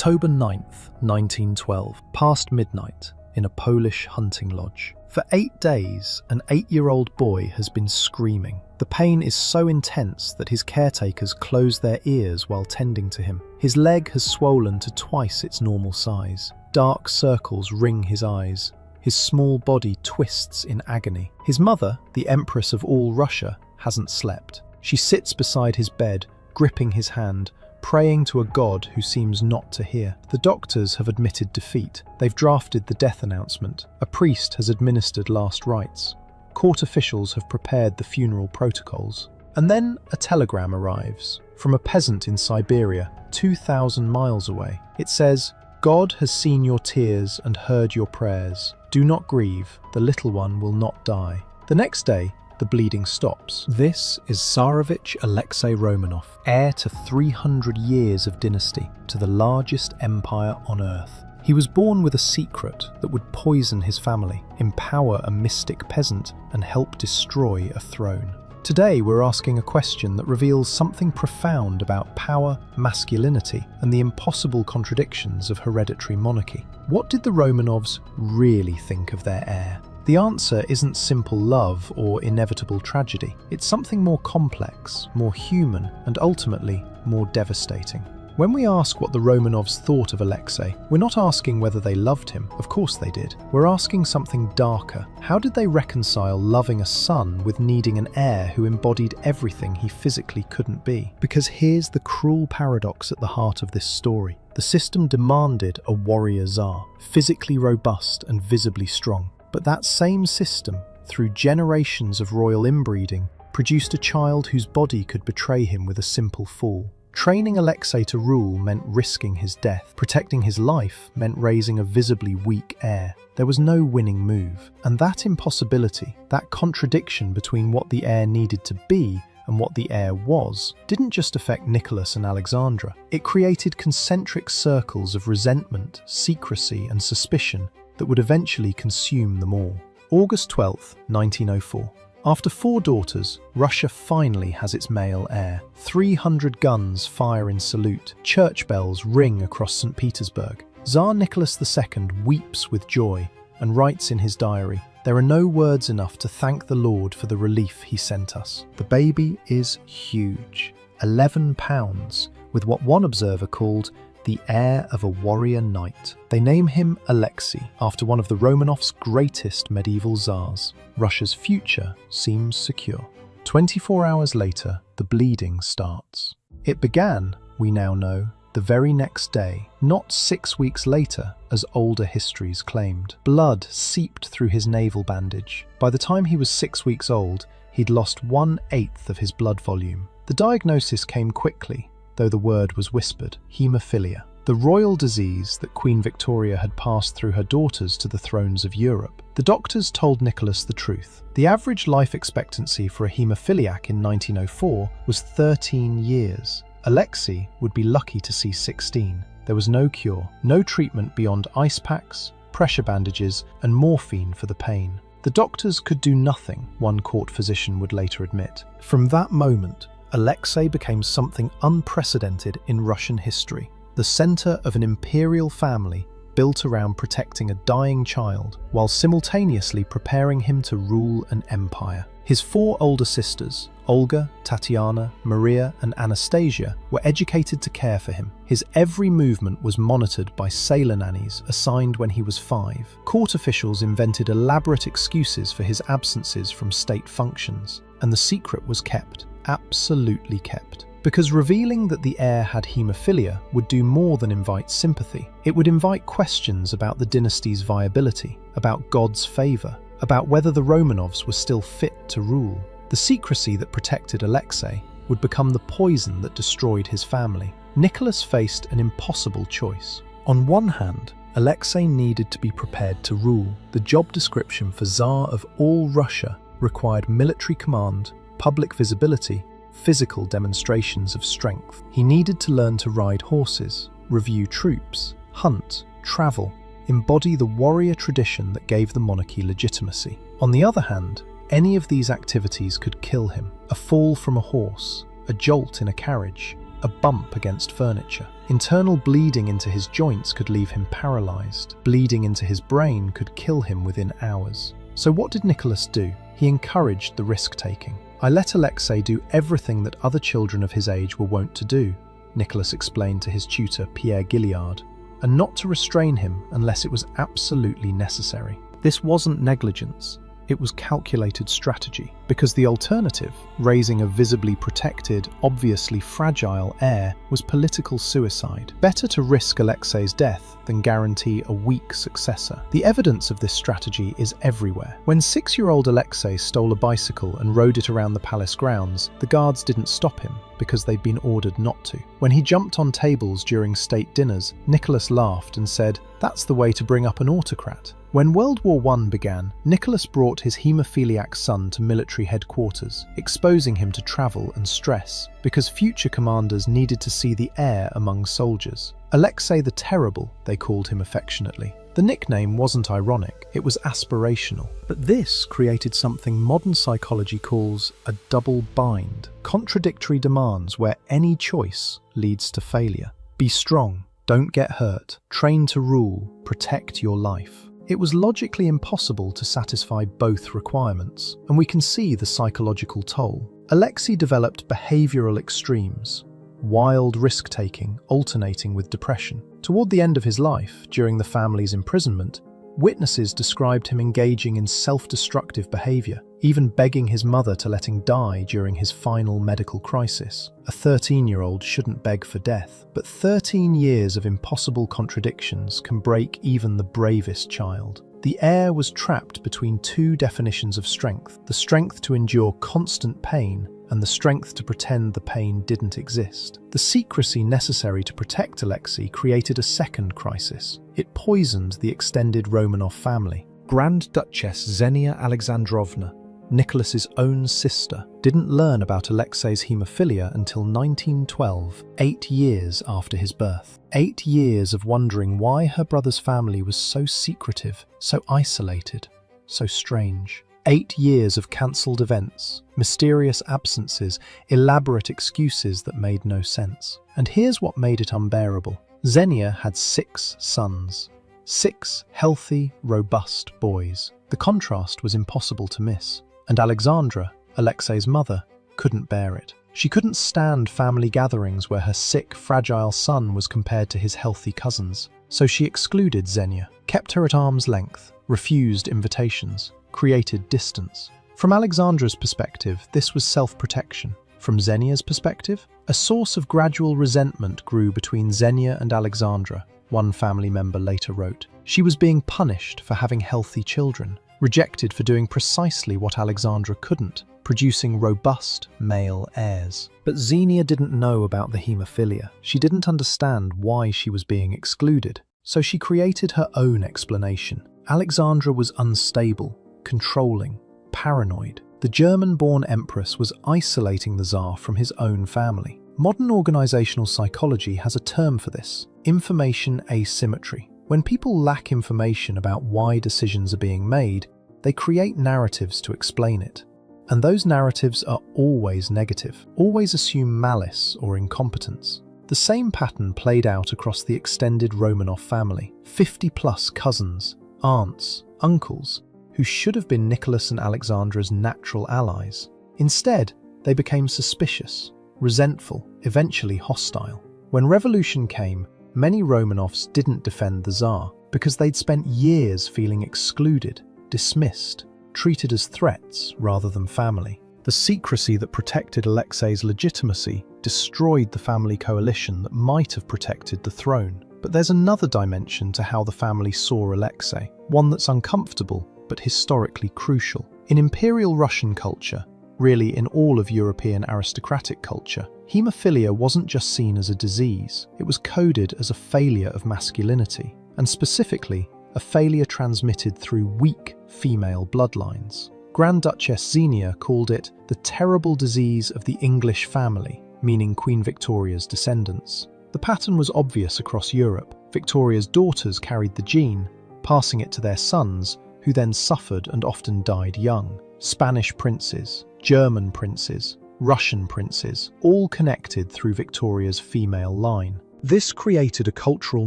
October 9th, 1912, past midnight, in a Polish hunting lodge. For 8 days, an 8-year-old boy has been screaming. The pain is so intense that his caretakers close their ears while tending to him. His leg has swollen to twice its normal size. Dark circles ring his eyes. His small body twists in agony. His mother, the Empress of all Russia, hasn't slept. She sits beside his bed, gripping his hand, praying to a god who seems not to hear. The doctors have admitted defeat. They've drafted the death announcement. A priest has administered last rites. Court officials have prepared the funeral protocols. And then a telegram arrives from a peasant in Siberia, 2,000 miles away. It says, "God has seen your tears and heard your prayers. Do not grieve, the little one will not die." The next day, the bleeding stops. This is Tsarevich Alexei Romanov, heir to 300 years of dynasty, to the largest empire on earth. He was born with a secret that would poison his family, empower a mystic peasant, and help destroy a throne. Today we're asking a question that reveals something profound about power, masculinity, and the impossible contradictions of hereditary monarchy. What did the Romanovs really think of their heir? The answer isn't simple love or inevitable tragedy. It's something more complex, more human, and ultimately more devastating. When we ask what the Romanovs thought of Alexei, we're not asking whether they loved him. Of course they did. We're asking something darker. How did they reconcile loving a son with needing an heir who embodied everything he physically couldn't be? Because here's the cruel paradox at the heart of this story. The system demanded a warrior Tsar, physically robust and visibly strong. But that same system, through generations of royal inbreeding, produced a child whose body could betray him with a simple fall. Training Alexei to rule meant risking his death. Protecting his life meant raising a visibly weak heir. There was no winning move. And that impossibility, that contradiction between what the heir needed to be and what the heir was, didn't just affect Nicholas and Alexandra. It created concentric circles of resentment, secrecy, and suspicion that would eventually consume them all. August 12, 1904. After 4 daughters, Russia finally has its male heir. 300 guns fire in salute. Church bells ring across St. Petersburg. Tsar Nicholas II weeps with joy and writes in his diary, "There are no words enough to thank the Lord for the relief he sent us." The baby is huge, 11 pounds, with what one observer called the heir of a warrior knight. They name him Alexei, after one of the Romanovs' greatest medieval tsars. Russia's future seems secure. 24 hours later, the bleeding starts. It began, we now know, the very next day, not 6 weeks later, as older histories claimed. Blood seeped through his navel bandage. By the time he was 6 weeks old, he'd lost 1/8 of his blood volume. The diagnosis came quickly, though the word was whispered: hemophilia, the royal disease that Queen Victoria had passed through her daughters to the thrones of Europe. The doctors told Nicholas the truth. The average life expectancy for a hemophiliac in 1904 was 13 years. Alexei would be lucky to see 16. There was no cure, no treatment beyond ice packs, pressure bandages, and morphine for the pain. The doctors could do nothing, one court physician would later admit. From that moment, Alexei became something unprecedented in Russian history, the center of an imperial family built around protecting a dying child, while simultaneously preparing him to rule an empire. His 4 older sisters, Olga, Tatiana, Maria, and Anastasia, were educated to care for him. His every movement was monitored by sailor nannies assigned when he was 5. Court officials invented elaborate excuses for his absences from state functions, and the secret was kept. Absolutely kept. Because revealing that the heir had haemophilia would do more than invite sympathy. It would invite questions about the dynasty's viability, about God's favour, about whether the Romanovs were still fit to rule. The secrecy that protected Alexei would become the poison that destroyed his family. Nicholas faced an impossible choice. On one hand, Alexei needed to be prepared to rule. The job description for Tsar of all Russia required military command, public visibility, physical demonstrations of strength. He needed to learn to ride horses, review troops, hunt, travel, embody the warrior tradition that gave the monarchy legitimacy. On the other hand, any of these activities could kill him. A fall from a horse, a jolt in a carriage, a bump against furniture. Internal bleeding into his joints could leave him paralyzed. Bleeding into his brain could kill him within hours. So what did Nicholas do? He encouraged the risk-taking. "I let Alexei do everything that other children of his age were wont to do," Nicholas explained to his tutor Pierre Gilliard, "and not to restrain him unless it was absolutely necessary." This wasn't negligence. It was calculated strategy, because the alternative, raising a visibly protected, obviously fragile heir, was political suicide. Better to risk Alexei's death than guarantee a weak successor. The evidence of this strategy is everywhere. When 6-year-old Alexei stole a bicycle and rode it around the palace grounds, the guards didn't stop him because they'd been ordered not to. When he jumped on tables during state dinners, Nicholas laughed and said, "That's the way to bring up an autocrat." When World War I began, Nicholas brought his hemophiliac son to military headquarters, exposing him to travel and stress, because future commanders needed to see the heir among soldiers. Alexei the Terrible, they called him affectionately. The nickname wasn't ironic, it was aspirational. But this created something modern psychology calls a double bind. Contradictory demands where any choice leads to failure. Be strong, don't get hurt, train to rule, protect your life. It was logically impossible to satisfy both requirements, and we can see the psychological toll. Alexei developed behavioural extremes, wild risk-taking alternating with depression. Toward the end of his life, during the family's imprisonment, witnesses described him engaging in self-destructive behaviour, even begging his mother to let him die during his final medical crisis. A 13-year-old shouldn't beg for death, but 13 years of impossible contradictions can break even the bravest child. The heir was trapped between two definitions of strength: the strength to endure constant pain and the strength to pretend the pain didn't exist. The secrecy necessary to protect Alexei created a second crisis. It poisoned the extended Romanov family. Grand Duchess Xenia Alexandrovna, Nicholas's own sister, didn't learn about Alexei's hemophilia until 1912, 8 years after his birth. 8 years of wondering why her brother's family was so secretive, so isolated, so strange. 8 years of cancelled events, mysterious absences, elaborate excuses that made no sense. And here's what made it unbearable. Xenia had 6 sons. 6 healthy, robust boys. The contrast was impossible to miss. And Alexandra, Alexei's mother, couldn't bear it. She couldn't stand family gatherings where her sick, fragile son was compared to his healthy cousins. So she excluded Xenia, kept her at arm's length, refused invitations, created distance. From Alexandra's perspective, this was self-protection. From Xenia's perspective, a source of gradual resentment grew between Xenia and Alexandra, one family member later wrote. She was being punished for having healthy children, rejected for doing precisely what Alexandra couldn't, producing robust male heirs. But Xenia didn't know about the hemophilia. She didn't understand why she was being excluded, so she created her own explanation. Alexandra was unstable, controlling, paranoid. The German-born empress was isolating the Tsar from his own family. Modern organizational psychology has a term for this: information asymmetry. When people lack information about why decisions are being made, they create narratives to explain it. And those narratives are always negative, always assume malice or incompetence. The same pattern played out across the extended Romanov family. 50-plus cousins, aunts, uncles, who should have been Nicholas and Alexandra's natural allies. Instead, they became suspicious, resentful, eventually hostile. When revolution came, many Romanovs didn't defend the Tsar because they'd spent years feeling excluded, dismissed, treated as threats rather than family. The secrecy that protected Alexei's legitimacy destroyed the family coalition that might have protected the throne. But there's another dimension to how the family saw Alexei, one that's uncomfortable but historically crucial. In Imperial Russian culture, really in all of European aristocratic culture, hemophilia wasn't just seen as a disease, it was coded as a failure of masculinity, and specifically, a failure transmitted through weak female bloodlines. Grand Duchess Xenia called it the terrible disease of the English family, meaning Queen Victoria's descendants. The pattern was obvious across Europe. Victoria's daughters carried the gene, passing it to their sons, who then suffered and often died young. Spanish princes, German princes, Russian princes, all connected through Victoria's female line. This created a cultural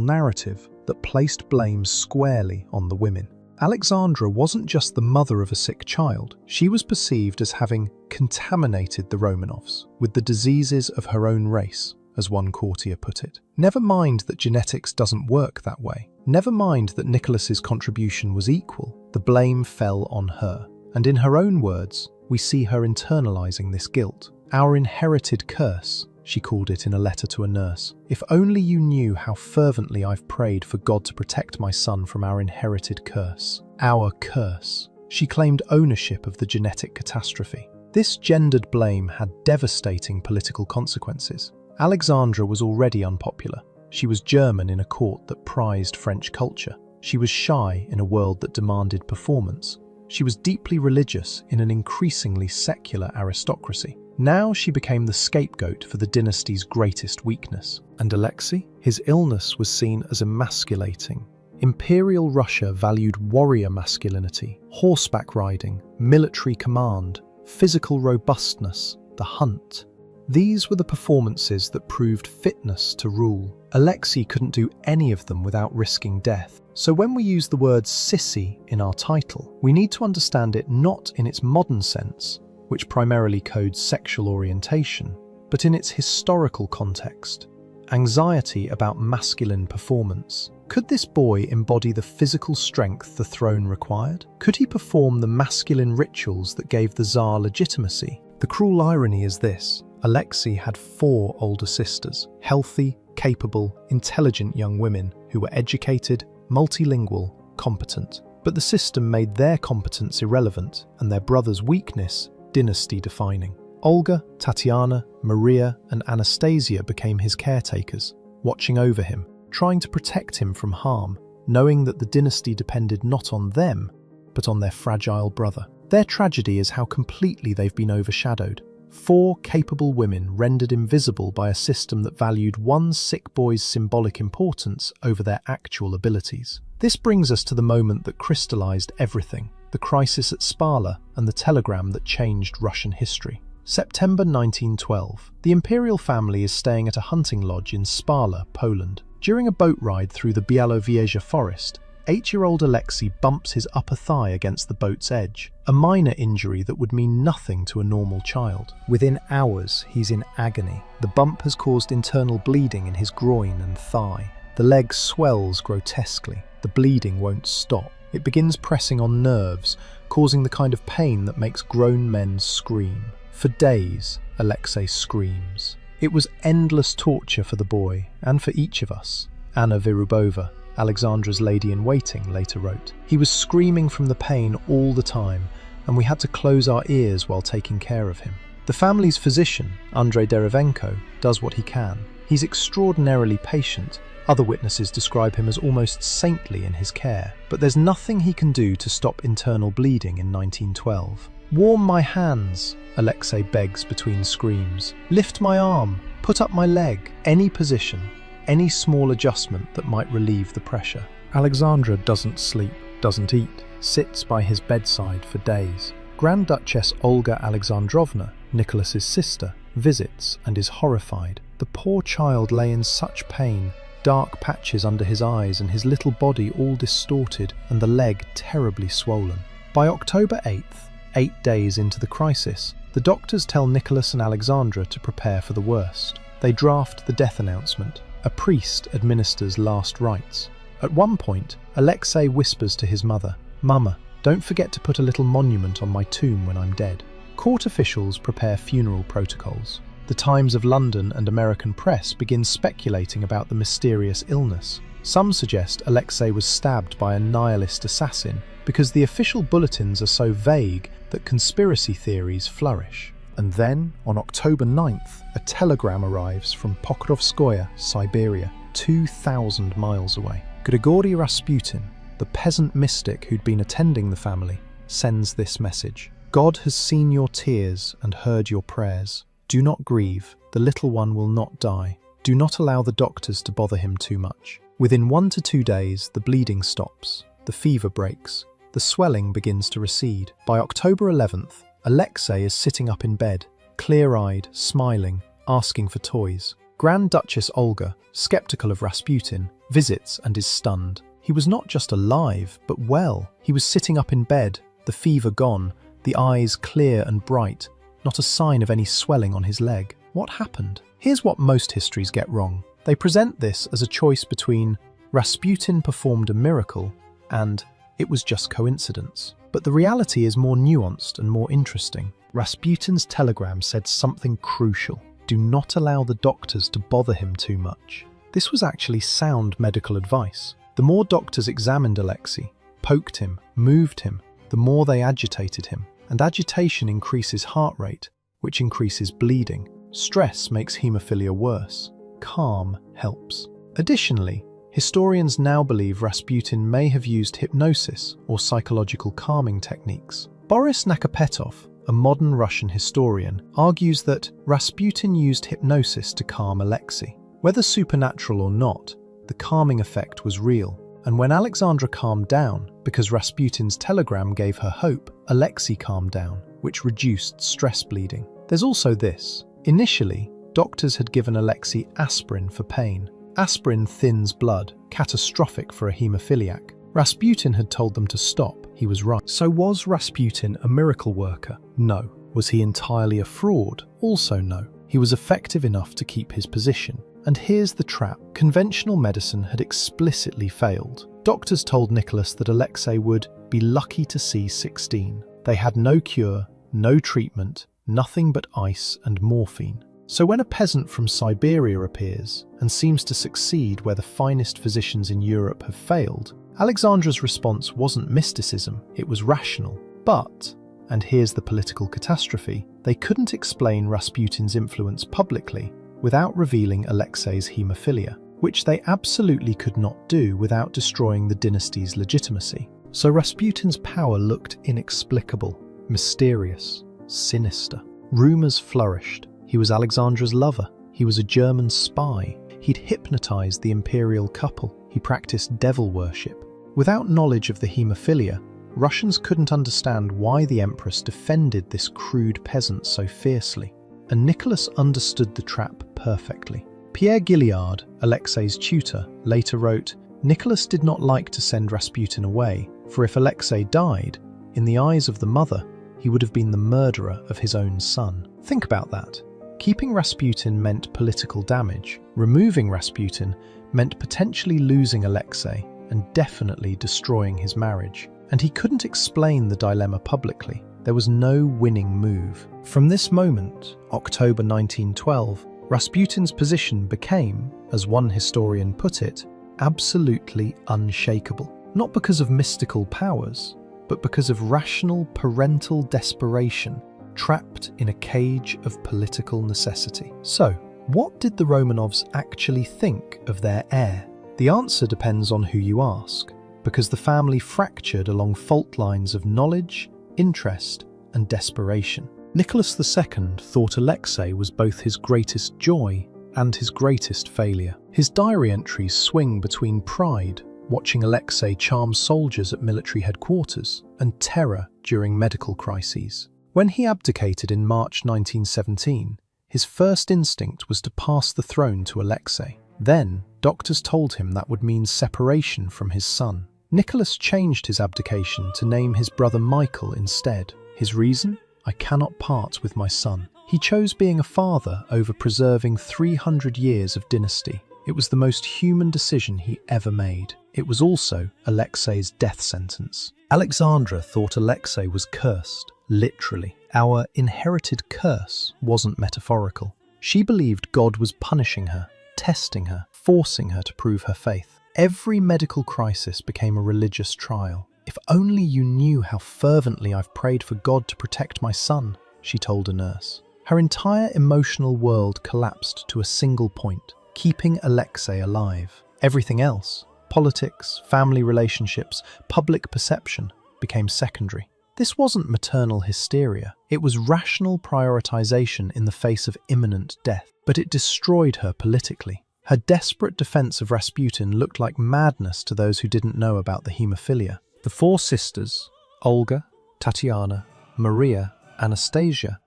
narrative that placed blame squarely on the women. Alexandra wasn't just the mother of a sick child, she was perceived as having contaminated the Romanovs with the diseases of her own race, as one courtier put it. Never mind that genetics doesn't work that way. Never mind that Nicholas's contribution was equal. The blame fell on her. And in her own words, we see her internalizing this guilt. Our inherited curse, she called it in a letter to a nurse. If only you knew how fervently I've prayed for God to protect my son from our inherited curse. Our curse. She claimed ownership of the genetic catastrophe. This gendered blame had devastating political consequences. Alexandra was already unpopular. She was German in a court that prized French culture. She was shy in a world that demanded performance. She was deeply religious in an increasingly secular aristocracy. Now she became the scapegoat for the dynasty's greatest weakness. And Alexei? His illness was seen as emasculating. Imperial Russia valued warrior masculinity, horseback riding, military command, physical robustness, the hunt. These were the performances that proved fitness to rule. Alexei couldn't do any of them without risking death. So when we use the word Sissy in our title, we need to understand it not in its modern sense, which primarily codes sexual orientation, but in its historical context. Anxiety about masculine performance. Could this boy embody the physical strength the throne required? Could he perform the masculine rituals that gave the Tsar legitimacy? The cruel irony is this. Alexei had 4 older sisters, healthy, capable, intelligent young women who were educated, multilingual, competent. But the system made their competence irrelevant and their brother's weakness dynasty-defining. Olga, Tatiana, Maria, and Anastasia became his caretakers, watching over him, trying to protect him from harm, knowing that the dynasty depended not on them, but on their fragile brother. Their tragedy is how completely they've been overshadowed. 4 capable women rendered invisible by a system that valued one sick boy's symbolic importance over their actual abilities. This brings us to the moment that crystallized everything, the crisis at Spala and the telegram that changed Russian history. September 1912. The imperial family is staying at a hunting lodge in Spala, Poland. During a boat ride through the Białowieża forest, 8-year-old Alexei bumps his upper thigh against the boat's edge, a minor injury that would mean nothing to a normal child. Within hours, he's in agony. The bump has caused internal bleeding in his groin and thigh. The leg swells grotesquely. The bleeding won't stop. It begins pressing on nerves, causing the kind of pain that makes grown men scream. For days, Alexei screams. It was endless torture for the boy, and for each of us. Anna Virubova, Alexandra's lady-in-waiting, later wrote. He was screaming from the pain all the time, and we had to close our ears while taking care of him. The family's physician, Andrei Derevenko, does what he can. He's extraordinarily patient. Other witnesses describe him as almost saintly in his care. But there's nothing he can do to stop internal bleeding in 1912. Warm my hands, Alexei begs between screams. Lift my arm, put up my leg, any position. Any small adjustment that might relieve the pressure. Alexandra doesn't sleep, doesn't eat, sits by his bedside for days. Grand Duchess Olga Alexandrovna, Nicholas's sister, visits and is horrified. The poor child lay in such pain, dark patches under his eyes and his little body all distorted and the leg terribly swollen. By October 8th, 8 days into the crisis, the doctors tell Nicholas and Alexandra to prepare for the worst. They draft the death announcement. A priest administers last rites. At one point, Alexei whispers to his mother, "Mama, don't forget to put a little monument on my tomb when I'm dead." Court officials prepare funeral protocols. The Times of London and American press begin speculating about the mysterious illness. Some suggest Alexei was stabbed by a nihilist assassin because the official bulletins are so vague that conspiracy theories flourish. And then, on October 9th, a telegram arrives from Pokrovskoye, Siberia, 2,000 miles away. Grigory Rasputin, the peasant mystic who'd been attending the family, sends this message. God has seen your tears and heard your prayers. Do not grieve, the little one will not die. Do not allow the doctors to bother him too much. Within 1 to 2 days, the bleeding stops, the fever breaks, the swelling begins to recede. By October 11th, Alexei is sitting up in bed, clear-eyed, smiling, asking for toys. Grand Duchess Olga, skeptical of Rasputin, visits and is stunned. He was not just alive, but well. He was sitting up in bed, the fever gone, the eyes clear and bright, not a sign of any swelling on his leg. What happened? Here's what most histories get wrong. They present this as a choice between Rasputin performed a miracle and it was just coincidence. But the reality is more nuanced and more interesting. Rasputin's telegram said something crucial. Do not allow the doctors to bother him too much. This was actually sound medical advice. The more doctors examined Alexei, poked him, moved him, the more they agitated him. And agitation increases heart rate, which increases bleeding. Stress makes hemophilia worse. Calm helps. Additionally, historians now believe Rasputin may have used hypnosis or psychological calming techniques. Boris Nakapetov, a modern Russian historian, argues that Rasputin used hypnosis to calm Alexei. Whether supernatural or not, the calming effect was real. And when Alexandra calmed down, because Rasputin's telegram gave her hope, Alexei calmed down, which reduced stress bleeding. There's also this. Initially, doctors had given Alexei aspirin for pain. Aspirin thins blood, catastrophic for a hemophiliac. Rasputin had told them to stop. He was right. So was Rasputin a miracle worker? No. Was he entirely a fraud? Also no. He was effective enough to keep his position. And here's the trap. Conventional medicine had explicitly failed. Doctors told Nicholas that Alexei would be lucky to see 16. They had no cure, no treatment, nothing but ice and morphine. So when a peasant from Siberia appears and seems to succeed where the finest physicians in Europe have failed, Alexandra's response wasn't mysticism, it was rational. But, and here's the political catastrophe, they couldn't explain Rasputin's influence publicly without revealing Alexei's hemophilia, which they absolutely could not do without destroying the dynasty's legitimacy. So Rasputin's power looked inexplicable, mysterious, sinister. Rumours flourished. He was Alexandra's lover. He was a German spy. He'd hypnotized the imperial couple. He practiced devil worship. Without knowledge of the hemophilia, Russians couldn't understand why the empress defended this crude peasant so fiercely. And Nicholas understood the trap perfectly. Pierre Gilliard, Alexei's tutor, later wrote, Nicholas did not like to send Rasputin away, for if Alexei died, in the eyes of the mother, he would have been the murderer of his own son. Think about that. Keeping Rasputin meant political damage. Removing Rasputin meant potentially losing Alexei and definitely destroying his marriage. And he couldn't explain the dilemma publicly. There was no winning move. From this moment, October 1912, Rasputin's position became, as one historian put it, absolutely unshakable. Not because of mystical powers, but because of rational parental desperation, trapped in a cage of political necessity. So, what did the Romanovs actually think of their heir? The answer depends on who you ask, because the family fractured along fault lines of knowledge, interest, and desperation. Nicholas II thought Alexei was both his greatest joy and his greatest failure. His diary entries swing between pride, watching Alexei charm soldiers at military headquarters, and terror during medical crises. When he abdicated in March 1917, his first instinct was to pass the throne to Alexei. Then, doctors told him that would mean separation from his son. Nicholas changed his abdication to name his brother Michael instead. His reason? I cannot part with my son. He chose being a father over preserving 300 years of dynasty. It was the most human decision he ever made. It was also Alexei's death sentence. Alexandra thought Alexei was cursed, literally. Our inherited curse wasn't metaphorical. She believed God was punishing her, testing her, forcing her to prove her faith. Every medical crisis became a religious trial. If only you knew how fervently I've prayed for God to protect my son, she told a nurse. Her entire emotional world collapsed to a single point, keeping Alexei alive. Everything else, politics, family relationships, public perception, became secondary. This wasn't maternal hysteria. It was rational prioritization in the face of imminent death. But it destroyed her politically. Her desperate defense of Rasputin looked like madness to those who didn't know about the hemophilia. The four sisters, Olga, Tatiana, Maria, Anastasia,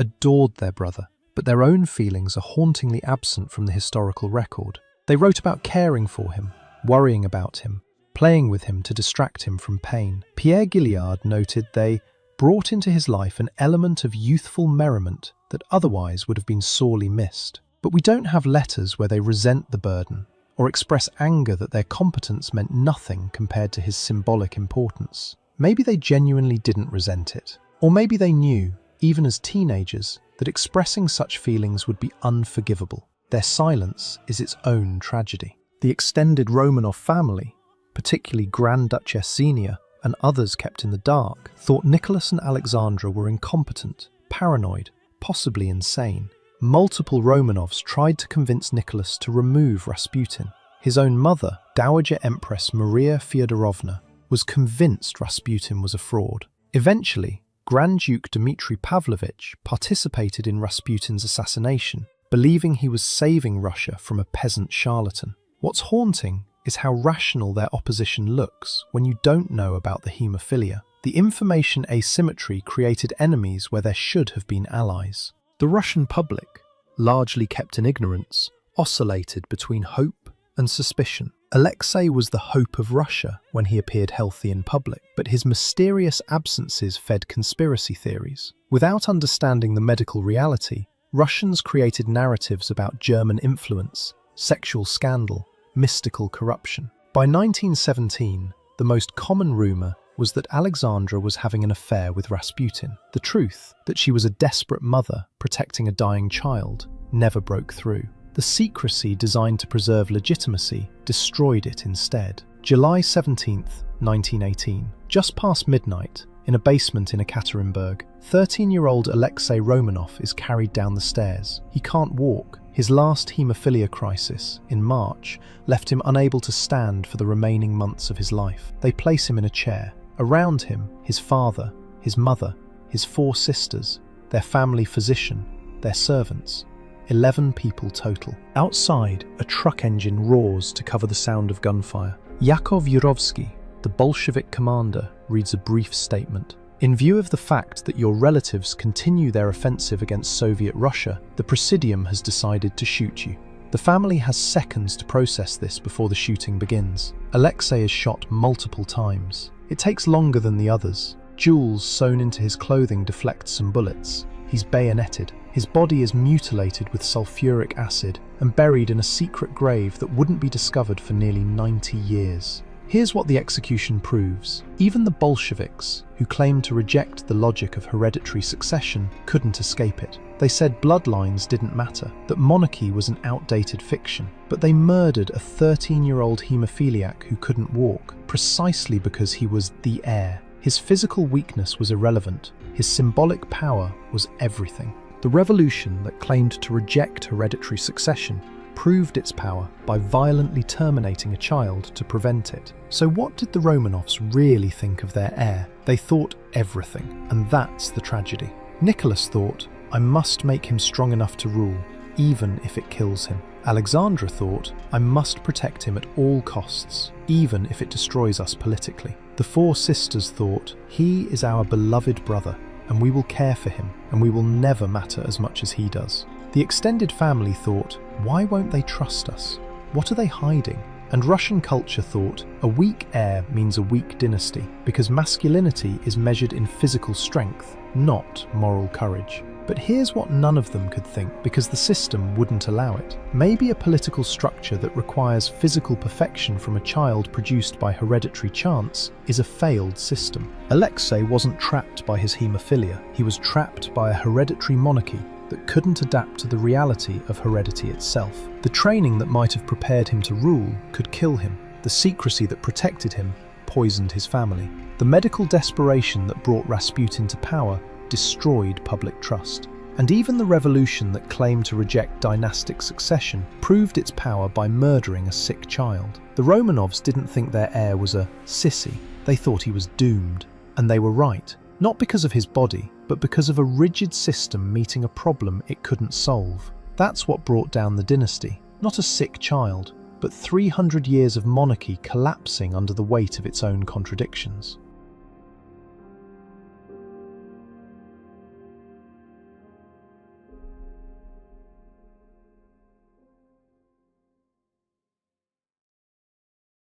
adored their brother, but their own feelings are hauntingly absent from the historical record. They wrote about caring for him, worrying about him, playing with him to distract him from pain. Pierre Gilliard noted they brought into his life an element of youthful merriment that otherwise would have been sorely missed. But we don't have letters where they resent the burden or express anger that their competence meant nothing compared to his symbolic importance. Maybe they genuinely didn't resent it. Or maybe they knew, even as teenagers, that expressing such feelings would be unforgivable. Their silence is its own tragedy. The extended Romanov family, particularly Grand Duchess Xenia and others kept in the dark, thought Nicholas and Alexandra were incompetent, paranoid, possibly insane. Multiple Romanovs tried to convince Nicholas to remove Rasputin. His own mother, Dowager Empress Maria Feodorovna, was convinced Rasputin was a fraud. Eventually, Grand Duke Dmitry Pavlovich participated in Rasputin's assassination, believing he was saving Russia from a peasant charlatan. What's haunting is how rational their opposition looks when you don't know about the hemophilia. The information asymmetry created enemies where there should have been allies. The Russian public, largely kept in ignorance, oscillated between hope and suspicion. Alexei was the hope of Russia when he appeared healthy in public, but his mysterious absences fed conspiracy theories. Without understanding the medical reality, Russians created narratives about German influence, sexual scandal, mystical corruption. By 1917, the most common rumour was that Alexandra was having an affair with Rasputin. The truth, that she was a desperate mother protecting a dying child, never broke through. The secrecy designed to preserve legitimacy destroyed it instead. July 17, 1918, just past midnight, in a basement in Ekaterinburg, 13-year-old Alexei Romanov is carried down the stairs. He can't walk. His last hemophilia crisis, in March, left him unable to stand for the remaining months of his life. They place him in a chair. Around him, his father, his mother, his 4 sisters, their family physician, their servants. 11 people total. Outside, a truck engine roars to cover the sound of gunfire. Yakov Yurovsky, the Bolshevik commander, reads a brief statement. In view of the fact that your relatives continue their offensive against Soviet Russia, the Presidium has decided to shoot you. The family has seconds to process this before the shooting begins. Alexei is shot multiple times. It takes longer than the others. Jewels sewn into his clothing deflect some bullets. He's bayoneted. His body is mutilated with sulfuric acid and buried in a secret grave that wouldn't be discovered for nearly 90 years. Here's what the execution proves. Even the Bolsheviks, who claimed to reject the logic of hereditary succession, couldn't escape it. They said bloodlines didn't matter, that monarchy was an outdated fiction. But they murdered a 13-year-old hemophiliac who couldn't walk, precisely because he was the heir. His physical weakness was irrelevant. His symbolic power was everything. The revolution that claimed to reject hereditary succession proved its power by violently terminating a child to prevent it. So what did the Romanovs really think of their heir? They thought everything, and that's the tragedy. Nicholas thought, I must make him strong enough to rule, even if it kills him. Alexandra thought, I must protect him at all costs, even if it destroys us politically. The 4 sisters thought, he is our beloved brother, and we will care for him, and we will never matter as much as he does. The extended family thought, why won't they trust us? What are they hiding? And Russian culture thought, a weak heir means a weak dynasty, because masculinity is measured in physical strength, not moral courage. But here's what none of them could think, because the system wouldn't allow it. Maybe a political structure that requires physical perfection from a child produced by hereditary chance is a failed system. Alexei wasn't trapped by his hemophilia. He was trapped by a hereditary monarchy that couldn't adapt to the reality of heredity itself. The training that might have prepared him to rule could kill him. The secrecy that protected him poisoned his family. The medical desperation that brought Rasputin to power destroyed public trust. And even the revolution that claimed to reject dynastic succession proved its power by murdering a sick child. The Romanovs didn't think their heir was a Sissy. They thought he was doomed. And they were right. Not because of his body, but because of a rigid system meeting a problem it couldn't solve. That's what brought down the dynasty. Not a sick child, but 300 years of monarchy collapsing under the weight of its own contradictions.